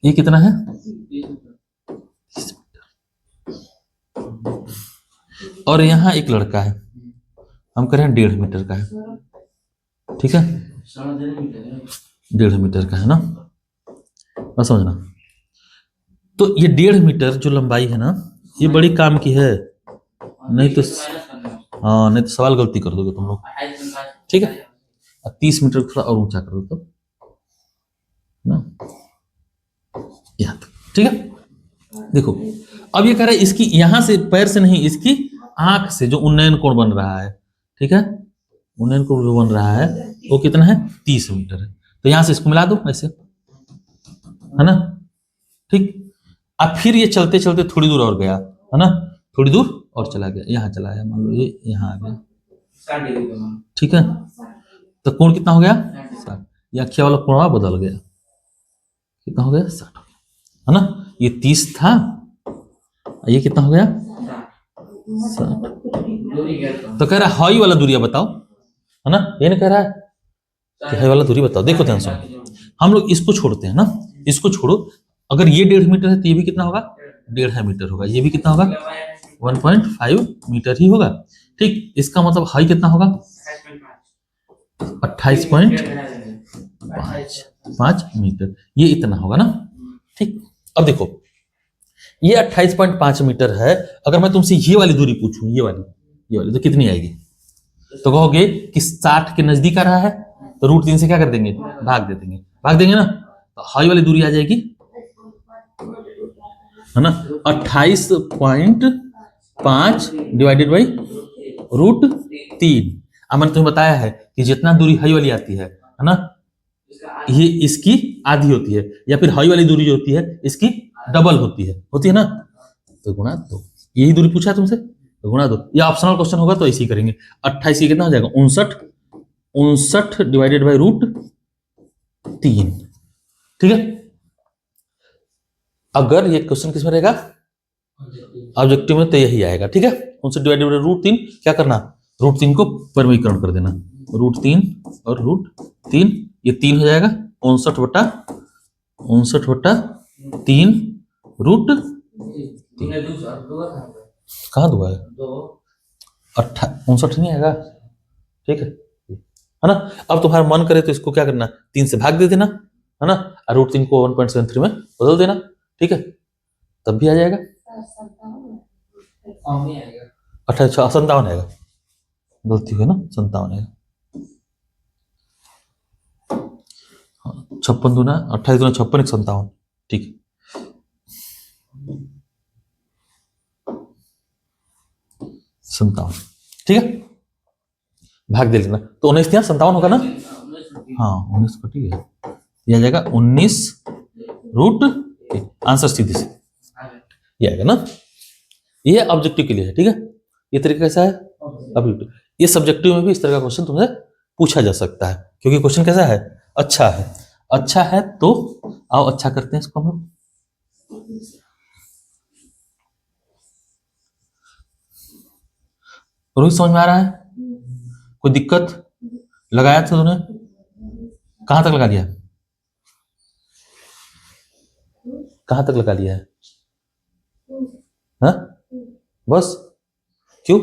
ये कितना है 30 मीटर, और यहाँ एक लड़का है, हम कह रहे हैं 1.5 मीटर का है, ठीक है 1.5 मीटर का है ना, बस समझना। तो ये 1.5 मीटर जो लंबाई है ना, ये बड़ी काम की है, नहीं तो हाँ नहीं तो सवाल गलती कर दोगे तुम लोग, ठीक है। 30 मीटर थोड़ा और ऊंचा कर दो तो ना, यहाँ तक, ठीक है। देखो अब ये कह रहा है इसकी यहां से पैर से नहीं, इसकी आंख से जो उन्नयन कोण बन रहा है, ठीक है, उन्नयन कोण जो बन रहा है वो कितना है 30 मीटर है। तो यहां से इसको मिला दो ऐसे, है ना, ठीक। अब फिर ये चलते चलते थोड़ी दूर और गया, है ना, थोड़ी दूर और चला गया, यहाँ चला गया, मान लो ये यहाँ आ गया, ठीक है। तो कोण कितना हो गया 60, ये अखिया वाला कोण बदल गया, कितना हो गया 60 हो गया, है ना। ये 30 था, ये कितना हो गया 60। तो कह रहा है हाई वाला दूरिया बताओ, है ना, ये नहीं कह रहा है कि हाई वाला दूरी बताओ। देखो ध्यान से, हम लोग इसको छोड़ते हैं ना, इसको छोड़ो, अगर ये 1.5 मीटर है तो ये भी कितना होगा 1.5 मीटर होगा, ये भी कितना होगा 1.5 मीटर ही होगा, ठीक। इसका मतलब हाई कितना होगा 28.5 मीटर, ये इतना होगा ना, ठीक। अब देखो ये 28.5 मीटर है, अगर मैं तुमसे ये वाली दूरी पूछूं, ये वाली तो कितनी आएगी, तो कहोगे कि 60 के नजदीक आ रहा है, तो √3 से क्या कर देंगे भाग देंगे ना, तो हाई वाली दूरी आ जाएगी, है ना, 28.5 डिवाइडेड बाई √3। अब मैंने तुम्हें बताया है कि जितना दूरी हाई वाली आती है ना, ये इसकी आधी होती है, या फिर हाई वाली दूरी जो होती है इसकी डबल होती है ना, तो गुणा 2। यही दूरी पूछा है तुमसे, तो गुणा 2। ये ऑप्शनल क्वेश्चन होगा तो ऐसे ही करेंगे। 28 कितना हो जाएगा 59 डिवाइडेड बाई √3, ठीक है। अगर ये क्वेश्चन किस में रहेगा ऑब्जेक्टिव में, तो यही आएगा, ठीक है। 59 डिवाइडेड बाई √3, क्या करना √3 को परिमीकरण कर देना, √3 और √3, ये 3 हो जाएगा 59/3 √3, कहाँ दुआ है 59 नहीं आएगा, ठीक है ना। अब तुम्हारा मन करे तो इसको क्या करना 3 से भाग दे देना, है ना, और √3 को 1.73 में बदल देना, ठीक है, तब भी आ जाएगा। 28 57 आएगा, गलती हुई ना, 57 आएगा। 56 दूना 28 दूना 56 57, ठीक है। 57, ठीक है, भाग दे लेना। तो 19 दिया 57 होगा ना, हाँ 19 को, ठीक है, यह आ जाएगा 19 आंसर सीधे से ये आएगा ना। ये ऑब्जेक्टिव के लिए है, ठीक है। ये तरीका कैसा है, ऑब्जेक्टिव। ये सब्जेक्टिव में भी इस तरह का क्वेश्चन तुमसे पूछा जा सकता है, क्योंकि क्वेश्चन कैसा है, अच्छा है। अच्छा है तो आओ अच्छा करते हैं इसको हम लोग। रोहित समझ में आ रहा है, कोई दिक्कत? लगाया था तूने, कहां तक लगा लिया, कहां तक लगा लिया है? हाँ बस, क्यों?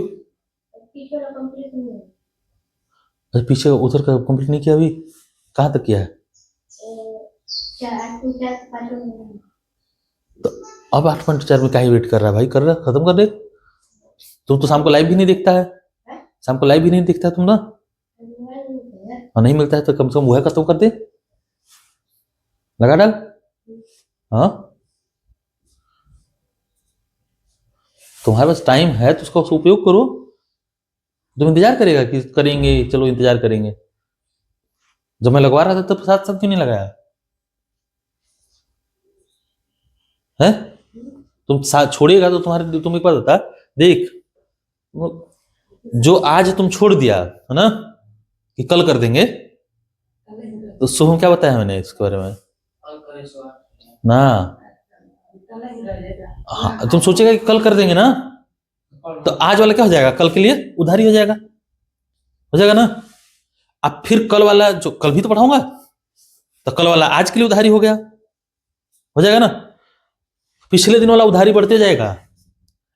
अच्छा पीछे उधर का कंप्लीट नहीं किया अभी, कहां तक किया है? तो अब 8.4 में काहे वेट कर रहा है भाई, कर रहा, खत्म कर दे। तुम तो शाम को लाइव भी नहीं देखता है, शाम को लाइव भी नहीं दिखता है तुम ना, और नहीं मिलता है तो कम से कम वो है खत्म कर दे, लगा डाल। हाँ तुम्हारे पास टाइम है तो उसका उपयोग करो। तुम इंतजार करेगा कि करेंगे, चलो इंतजार करेंगे, जब मैं लगवा रहा था तब साथ साथ क्यों नहीं लगाया है? तुम साथ छोड़ेगा तो तुम्हारे, तुम एक बात बता, देख जो आज तुम छोड़ दिया है ना कि कल कर देंगे, तो शुभम क्या बताया मैंने इसके बारे में ना, हाँ तुम सोचेगा कि कल कर देंगे ना, तो आज वाला क्या हो जाएगा, कल के लिए उधारी हो जाएगा ना। अब फिर कल वाला जो कल भी तो पढ़ाऊंगा, तो कल वाला आज के लिए उधारी हो गया, हो जाएगा ना। पिछले दिन वाला उधारी बढ़ते जाएगा।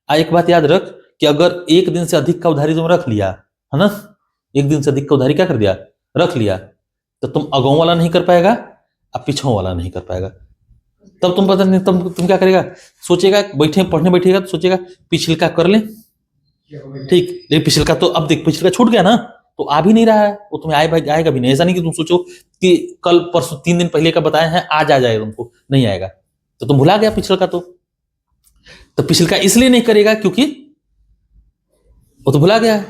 एक बात याद रख कि अगर एक दिन से अधिक का उधारी तुम रख लिया है ना, एक दिन से अधिक का उधारी क्या कर दिया, रख लिया, तो तुम अगाऊ वाला नहीं कर पाएगा, अब पिछों वाला नहीं कर पाएगा। तब तुम पता नहीं, तब तुम क्या करेगा, सोचेगा, बैठे पढ़ने बैठेगा तो सोचेगा पिछले का कर ले, ठीक, लेकिन पिछले का तो अब देख पिछले का छूट गया ना, तो आ भी नहीं रहा है वो, तुम्हें आएगा भी नहीं। ऐसा नहीं कि तुम सोचो कि कल परसों 3 दिन पहले का बताए हैं आज आ जाएगा, तुमको नहीं आएगा, तो तुम भुला गया पिछले का। तो पिछले का इसलिए नहीं करेगा क्योंकि वो तो भुला गया है।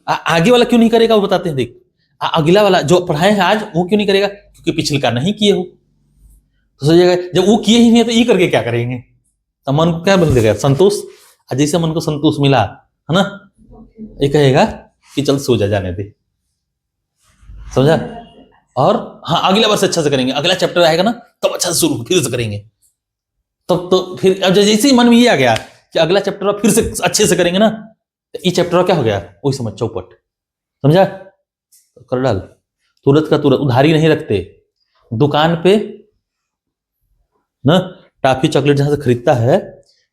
आगे वाला क्यों नहीं करेगा वो बताते हैं, देख अगला वाला जो पढ़ाए हैं आज वो क्यों नहीं करेगा, क्योंकि पिछले का नहीं किए हो। तो सोचिएगा जब वो किए ही नहीं है तो ये करके क्या करेंगे, तो मन को क्या मिल देगा, संतोष। जैसे मन को संतोष मिला है ना, ये कहेगा कि चल सो जा, जाने दे, समझा। और हाँ अगला बार से अच्छा से करेंगे, अगला चैप्टर आएगा ना तब अच्छा से शुरू फिर से करेंगे, तब तो फिर अब जैसे ही मन में ये आ गया कि अगला चैप्टर फिर से अच्छे से करेंगे ना, तो ये चैप्टर क्या हो गया, वही समझ चौपट, समझा। तो कर डाल, तुरंत का तुरंत उधारी नहीं रखते। दुकान पे ना टॉफी चॉकलेट जहां से खरीदता है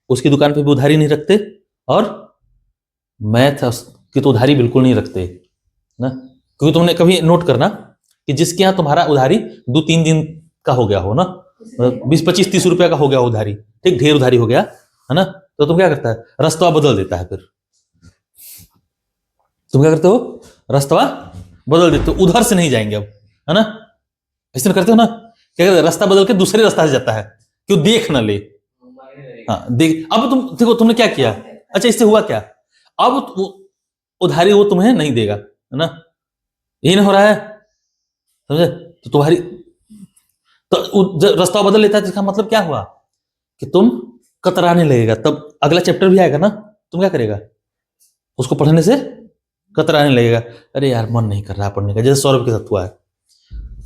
उसकी दुकान पे भी उधारी नहीं रखते, और मैथ की तो उधारी बिल्कुल नहीं रखते ना, क्योंकि तुमने कभी नोट करना कि जिसके यहाँ तुम्हारा उधारी 2-3 दिन का हो गया हो ना, 20-25-30 रुपया का हो गया उधारी, ठीक, ढेर उधारी हो गया है ना, तो तुम क्या करता है, रास्ता बदल देता है। फिर तुम क्या करते हो, रास्ता बदल देते हो, उधर से नहीं जाएंगे अब, है ना, ऐसे करते हो ना, क्या करते, रास्ता बदल के दूसरे रास्ता से जाता है, क्यों, देख ना ले। हाँ देख, अब तुम देखो तुमने क्या किया, अच्छा इससे हुआ क्या, अब उधारी वो तुम्हें नहीं देगा, है ना, यही ना हो रहा है, समझे। तो तुम्हारी तो रास्ता बदल लेता है, इसका मतलब क्या हुआ कि तुम कतराने लगेगा, तब अगला चैप्टर भी आएगा ना, तुम क्या करेगा, उसको पढ़ने से कतराने लगेगा, अरे यार मन नहीं कर रहा पढ़ने का, जैसे सौरभ के साथ हुआ है,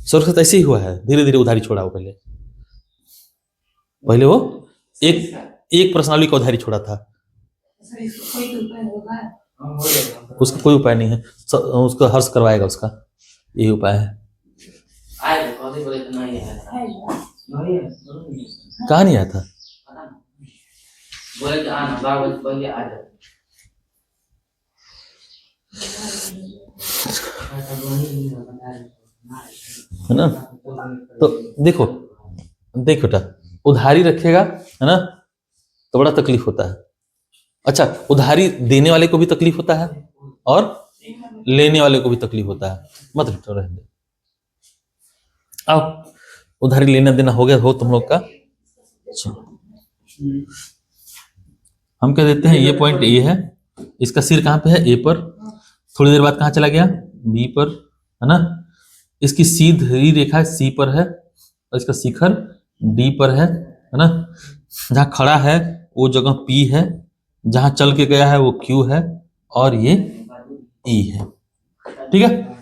सौरभ के साथ ऐसे ही हुआ है, धीरे धीरे उधारी छोड़ा वो, पहले वो एक पर्सनालिटी का उधारी छोड़ा था, उसका कोई उपाय नहीं है, उसका हर्ष करवाएगा, उसका यही उपाय है। कहा नहीं आया था, है ना। तो देखो देख बेटा, उधारी रखेगा है ना तो बड़ा तकलीफ होता है, अच्छा, उधारी देने वाले को भी तकलीफ होता है और लेने वाले को भी तकलीफ होता है, मत लिखो, रहने दो। अब उधारी लेना देना हो गया हो तुम लोग का। हम क्या देते हैं, ये पॉइंट ए है, इसका सिर कहाँ पे है, ए पर, थोड़ी देर बाद कहाँ चला गया, बी पर, है ना। इसकी सीधी रेखा सी पर है और इसका शिखर डी पर है ना। जहाँ खड़ा है वो जगह पी है, जहां चल के गया है वो क्यू है और ये ई है। ठीक है,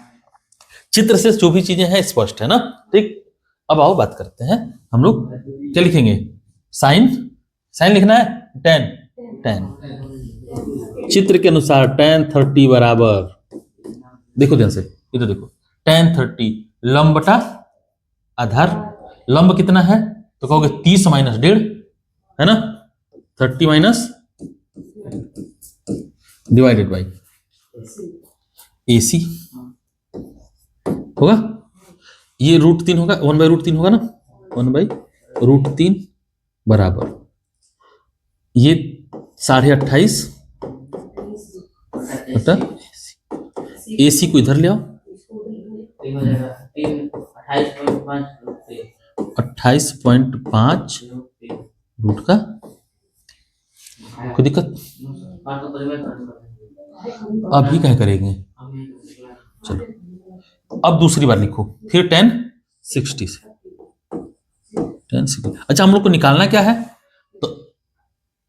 चित्र से जो भी चीजें हैं स्पष्ट है ना। ठीक, अब आओ बात करते हैं हम लोग क्या लिखेंगे, साइन, साइन लिखना है, टेन, टेन चित्र के अनुसार tan 30 बराबर, देखो ध्यान से, इधर देखो, tan 30 लंब बटा आधार, लंब कितना है तो कहोगे 30 माइनस 1.5 है ना, 30 माइनस डिवाइडेड बाई AC होगा, ये √3 होगा, 1/√3 होगा ना, 1/√3 बराबर ये 28.5 बटा AC को इधर ले आओ, 28.5 रूट का, कोई दिक्कत अभी क्या करेंगे, चलो अब दूसरी बार लिखो, फिर 1060 से 1060। अच्छा, हम लोग को निकालना क्या है, तो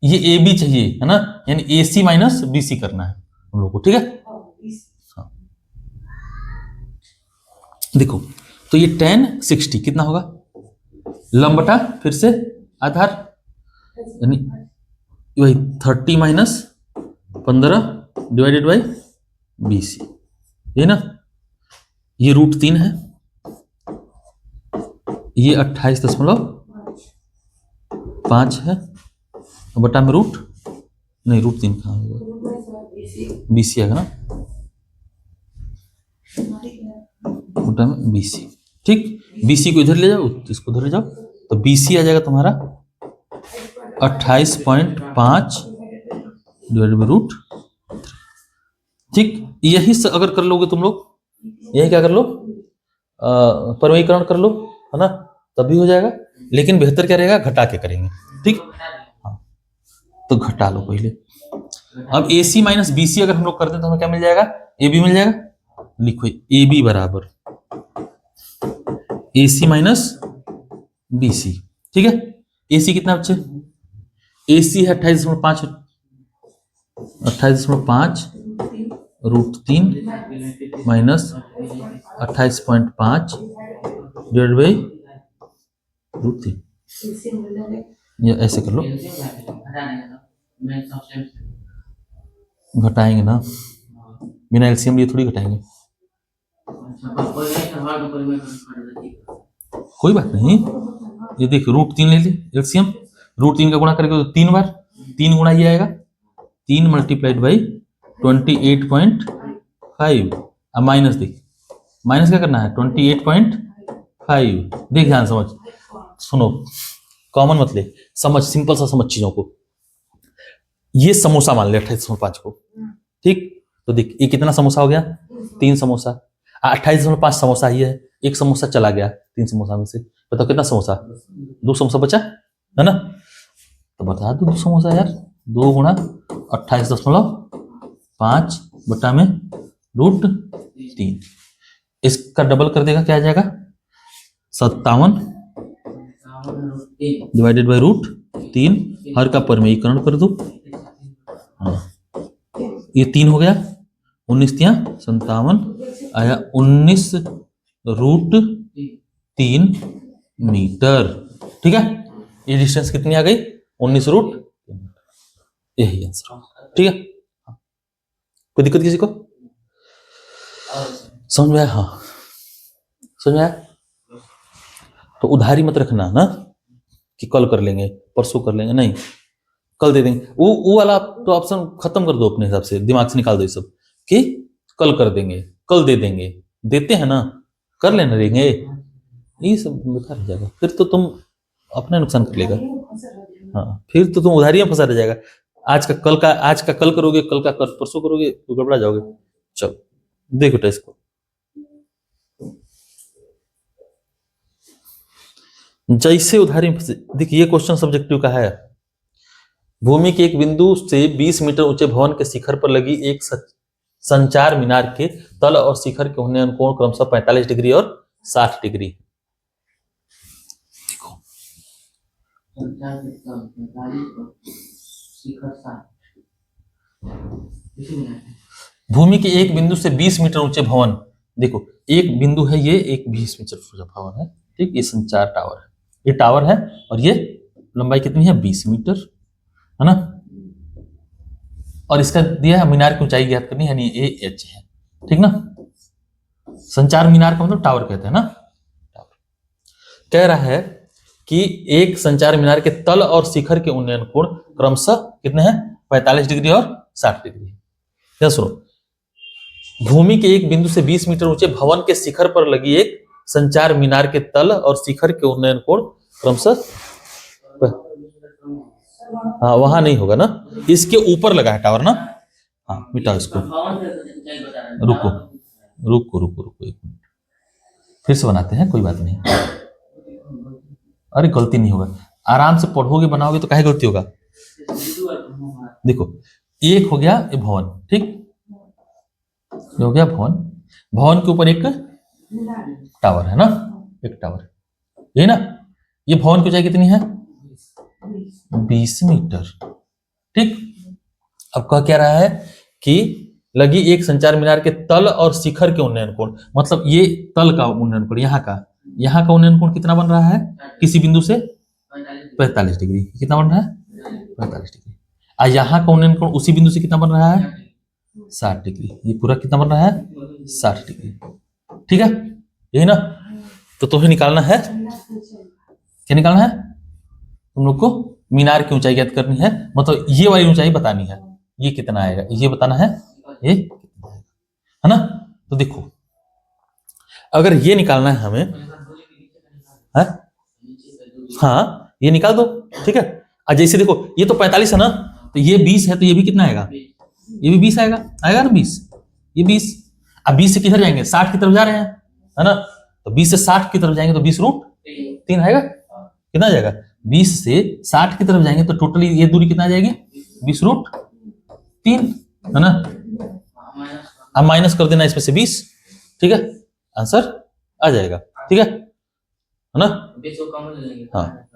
ये AB चाहिए है ना, यानी AC माइनस BC करना है हम लोग को। ठीक है, हाँ। देखो तो ये 1060 कितना होगा, लंब बटा फिर से आधार, यानी वही 30 माइनस 15 डिवाइडेड बाई BC, ये ना, ये √3 है, ये 28.5 है, बटा में रूट नहीं, √3 कहाँ होगा, BC आएगा ना, बटा में BC। ठीक, BC को इधर ले जाओ, इसको उधर ले जाओ, तो BC आ जाएगा तुम्हारा 28.5 डिवाइडेड बाई √3। ठीक, यही से अगर कर लोगे तुम लोग, यही क्या कर लो, परवैकरण कर लो, है ना, तब भी हो जाएगा, लेकिन बेहतर क्या रहेगा, घटा के करेंगे। ठीक, हाँ, तो घटा लो पहले। अब AC माइनस BC अगर हम लोग करते हैं तो हमें क्या मिल जाएगा, AB मिल जाएगा, लिखो AB बराबर AC माइनस BC। ठीक है, AC कितना बच्चे, AC है 28.5 √3 माइनस 28.5 डिवाइडेड बाई √3, या ऐसे कर लो, घटाएंगे ना, बिना LCM लिए थोड़ी घटाएंगे, कोई बात नहीं। ये देखो √3 ले ली LCM, √3 का गुणा करके तो 3 बार, 3 गुणा ये आएगा, 3 मल्टीप्लाइड बाई 28.5, अब माइनस देख, माइनस क्या करना है, 28.5, देख ध्यान समझ, सुनो, कॉमन मत ले, समझ, सिंपल सा समझ चीजों को। ये समोसा मान ले 28.5 को, ठीक, तो देख ये कितना समोसा हो गया, 3 समोसा, 28.5 समोसा ये है, एक समोसा चला गया 3 समोसा में से, बताओ कितना समोसा, 2 समोसा बचा है ना, तो बता दो 2 समोसा यार, 2 गुणा 28.5 बटा में √3, इसका डबल कर देगा, क्या आ जाएगा 57 डिवाइडेड बाई √3, हर का परमेयीकरण कर दो, हाँ, ये 3 हो गया, 19 57 आया 19√3 मीटर। ठीक है, ये डिस्टेंस कितनी आ गई, 19√3, यही आंसर। ठीक है, कोई दिक्कत किसी को, समझ में आया, हाँ समझ में आया। तो उधारी मत रखना ना कि कल कर लेंगे, परसों कर लेंगे, नहीं, कल दे देंगे, वो वाला तो ऑप्शन खत्म कर दो अपने हिसाब से, दिमाग से निकाल दो ये सब कि कल कर देंगे, कल दे देंगे, देते हैं ना, कर लेना देंगे, ये सब बेकार हो जाएगा, फिर तो तुम अपना नुकसान कर लेगा, हाँ, फिर तो तुम उधारी में फंसा रह जाएगा। आज का कल करोगे, कल का परसों करोगे तो गड़बड़ा जाओगे। चलो देखो टेस्ट को। जैसे उदाहरण देखिए, ये क्वेश्चन सब्जेक्टिव का है। भूमि के एक बिंदु से 20 मीटर ऊंचे भवन के शिखर पर लगी एक संचार मीनार के तल और शिखर के उन्नयन कोण क्रमशः 45 डिग्री और 60 डिग्री। देखो भूमि के एक बिंदु से 20 मीटर ऊंचे भवन, देखो एक बिंदु है ये, एक 20 मीटर ऊंचा भवन है, ठीक, ये संचार टावर है, ये टावर है और ये लंबाई कितनी है 20 मीटर, है ना, और इसका दिया है मीनार की ऊंचाई ज्ञात करनी है, यानी ए एच है, ठीक ना। संचार मीनार का मतलब टावर कहते हैं ना। कह रहा है कि एक संचार मीनार के तल और शिखर के उन्नयन कोण क्रमशः कितने हैं 45 डिग्री और 60 डिग्री। क्या सुनो, भूमि के एक बिंदु से 20 मीटर ऊंचे भवन के शिखर पर लगी एक संचार मीनार के तल और शिखर के उन्नयन कोण क्रमशः, हाँ वहां नहीं होगा ना, इसके ऊपर लगा है टावर ना। हाँ मिटाओ इसको, रुको रुको रुको रुको एक मिनट, फिर से बनाते हैं, कोई बात नहीं। अरे गलती नहीं होगा, आराम से पढ़ोगे बनाओगे तो काहे गलती होगा। देखो एक हो गया ये भवन, ठीक, ये हो गया भवन, भवन के ऊपर एक टावर है ना, एक टावर, ये ना, ये भवन की ऊंचाई कितनी है 20 मीटर, ठीक। अब कह क्या रहा है कि लगी एक संचार मीनार के तल और शिखर के उन्नयन कोण, मतलब ये तल का उन्नयन कोण, यहाँ का उन्नयन कोण कितना बन रहा है किसी बिंदु से 45 डिग्री, कितना बन रहा है 45 डिग्री, और यहाँ का उन्नयन कोण उसी बिंदु से कितना बन रहा है 60 डिग्री, ये पूरा कितना बन रहा है 60 डिग्री, ठीक है, यही ना। तो तुम्हें निकालना है, क्या निकालना है तुम लोग को, मीनार की ऊंचाई ज्ञात करनी है, मतलब ये वाली ऊंचाई बतानी है, ये कितना आएगा ये बताना है, ये है ना। तो देखो अगर ये निकालना है हमें, है? हाँ ये निकाल दो, ठीक है। और जैसे देखो ये तो 45 है ना, तो ये 20 है, तो ये भी कितना आएगा, ये भी 20 आएगा, आएगा ना 20, ये 20, अब 20 से किधर जाएंगे 60 की तरफ जा रहे हैं, है ना, तो 20 से 60 की तरफ जाएंगे तो 20√3 आएगा, कितना आ जाएगा 20 से 60 की तरफ जाएंगे तो टोटली ये दूरी कितना आ जाएगी 20√3, है ना। अब माइनस कर देना इसमें से 20, ठीक है, आंसर आ जाएगा, ठीक है ना। हाँ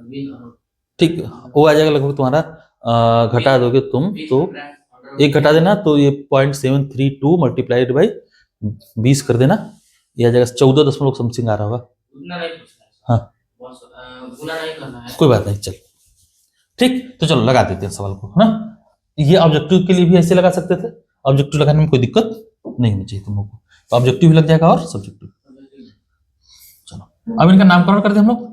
ठीक, वो आ जाएगा लगभग तुम्हारा, घटा दोगे तुम तो एक घटा देना, तो ये 0.732 मल्टीप्लाइड बाई 20 कर देना, ये आ जाएगा 14 दशमलव समथिंग आ रहा होगा। हाँ कोई बात नहीं, चल ठीक, तो चलो लगा देते हैं सवाल को, है ना। ये ऑब्जेक्टिव के लिए भी ऐसे लगा सकते थे, ऑब्जेक्टिव लगाने में कोई दिक्कत नहीं होनी चाहिए तुम लोग को, तो ऑब्जेक्टिव भी लग जाएगा और सब्जेक्टिव। चलो अब इनका नामकरण कर दे हम लोग,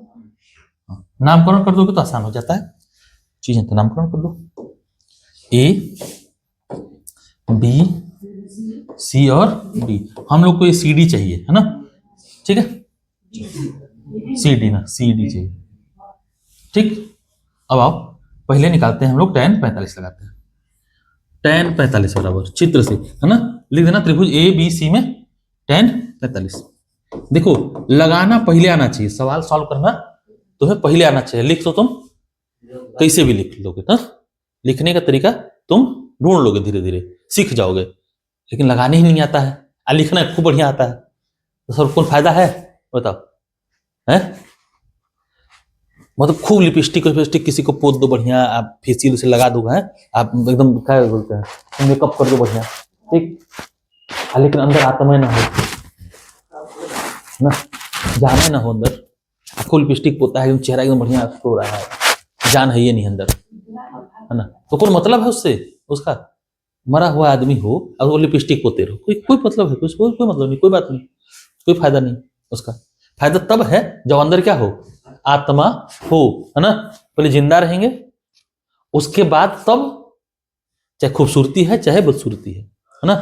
नामकरण कर दोगे तो आसान हो जाता है चीजें, तो नामकरण कर दो, ए बी सी और डी, हम लोग को ये सी डी चाहिए, है ना, ठीक है, सी डी ना, सी डी चाहिए, ठीक। अब आप पहले निकालते हैं हम लोग tan 45 लगाते हैं, tan 45 बराबर चित्र से, है ना, लिख देना त्रिभुज ए बी सी में tan 45। देखो लगाना पहले आना चाहिए, सवाल सॉल्व करना तुम्हें पहले आना चाहिए, लिख तो तुम कैसे भी लिख लोगे ना, लिखने का तरीका तुम ढूंढ लोगे, धीरे धीरे सीख जाओगे, लेकिन लगाने ही नहीं आता है, और लिखना खूब बढ़िया आता है, तो सर कौन फायदा है बताओ, है मतलब खूब लिपस्टिक किसी को पोत दो बढ़िया, आप फेसियल से लगा दो, है आप एकदम क्या बोलते हैं मेकअप कर दो बढ़िया, ठीक, लेकिन अंदर आत्मा ना हो ना, जाना ना हो अंदर, खूब लिपस्टिक पोता है, चेहरा एकदम बढ़िया हो रहा है, जान है ये नहीं अंदर, है ना, तो कौन मतलब है उससे, उसका मरा हुआ आदमी हो और वो लिपस्टिक पोते रहो, कोई मतलब है, कोई मतलब नहीं, कोई बात नहीं, कोई फायदा नहीं, उसका फायदा तब है जब अंदर क्या हो, आत्मा हो, है ना, पहले जिंदा रहेंगे, उसके बाद तब चाहे खूबसूरती है चाहे बदसूरती है ना,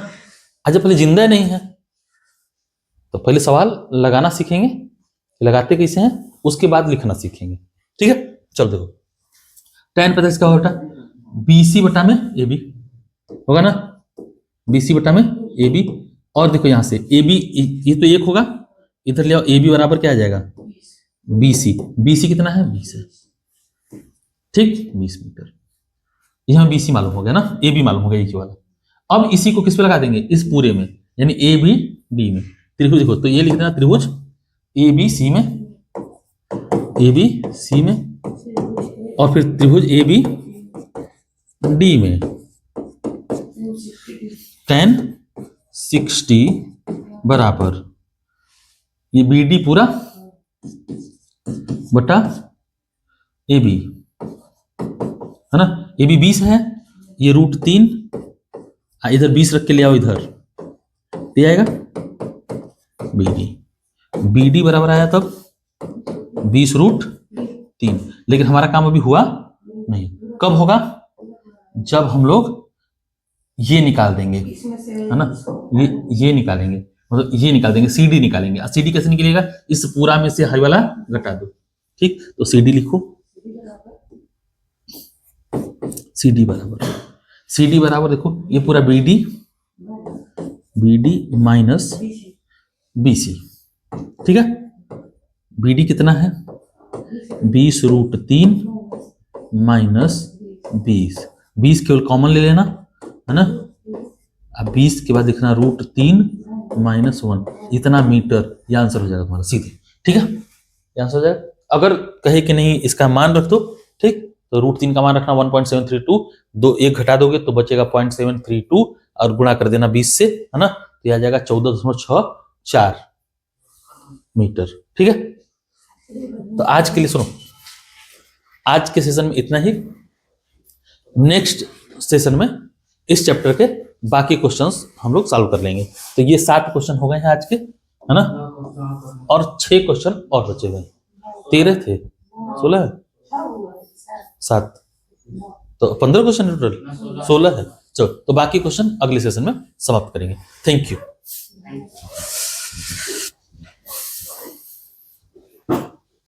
आज पहले जिंदा नहीं है तो पहले सवाल लगाना सीखेंगे, लगाते कैसे हैं, उसके बाद लिखना सीखेंगे, ठीक है। चल देखो tan 45 का बेटा BC बटा में AB होगा ना, BC बटा में AB। और देखो यहां से AB, ये तो 1 होगा, इधर ले आओ, AB बराबर क्या आ जाएगा, BC। BC कितना है, 20 है, ठीक, 20 मीटर। यहां BC मालूम हो गया ना, AB मालूम हो गया एक ही वाला। अब इसी को किस पे लगा देंगे, इस पूरे में, यानी ABD में। त्रिभुज देखो, तो ये लिख देना त्रिभुज ABC में, ABC में, और फिर त्रिभुज ABD में tan 60 बराबर ये BD पूरा बटा AB, है ना। AB 20 है, ये √3, इधर 20 रख के ले आओ, इधर ये आएगा BD बराबर आया तब 20√3। लेकिन हमारा काम अभी हुआ नहीं, कब होगा, जब हम लोग ये निकाल देंगे, है ना, ये निकालेंगे, मतलब ये निकाल देंगे, CD निकालेंगे। CD कैसे निकलेगा, इस पूरा में से हाई वाला घटा दो, ठीक। तो CD लिखो, CD बराबर देखो, ये पूरा BD माइनस BC, ठीक है। BD कितना है, 20√3 माइनस 20 केवल कॉमन ले लेना, है ना। अब 20 के बाद देखना √3 माइनस 1, इतना मीटर, ये आंसर हो जाएगा तुम्हारा सीधे, ठीक है, ये आंसर हो जाएगा। अगर कहे कि नहीं इसका मान रख दो, ठीक, तो √3 का मान रखना 1.732, 1 घटा दोगे तो बचेगा 0.732, और गुणा कर देना 20 से, है ना, तो यह आ जाएगा 14.64 मीटर, ठीक है। तो आज के लिए सुनो, आज के सेशन में इतना ही। नेक्स्ट सेशन में इस चैप्टर के बाकी क्वेश्चंस हम लोग सॉल्व कर लेंगे। तो ये 7 क्वेश्चन हो गए हैं आज के, है ना, और 6 क्वेश्चन और बचे हुए, 13 थे, 16 है, 7, तो 15 क्वेश्चन टोटल, 16 है। चलो, तो बाकी क्वेश्चन अगले सेशन में समाप्त करेंगे। Thank you.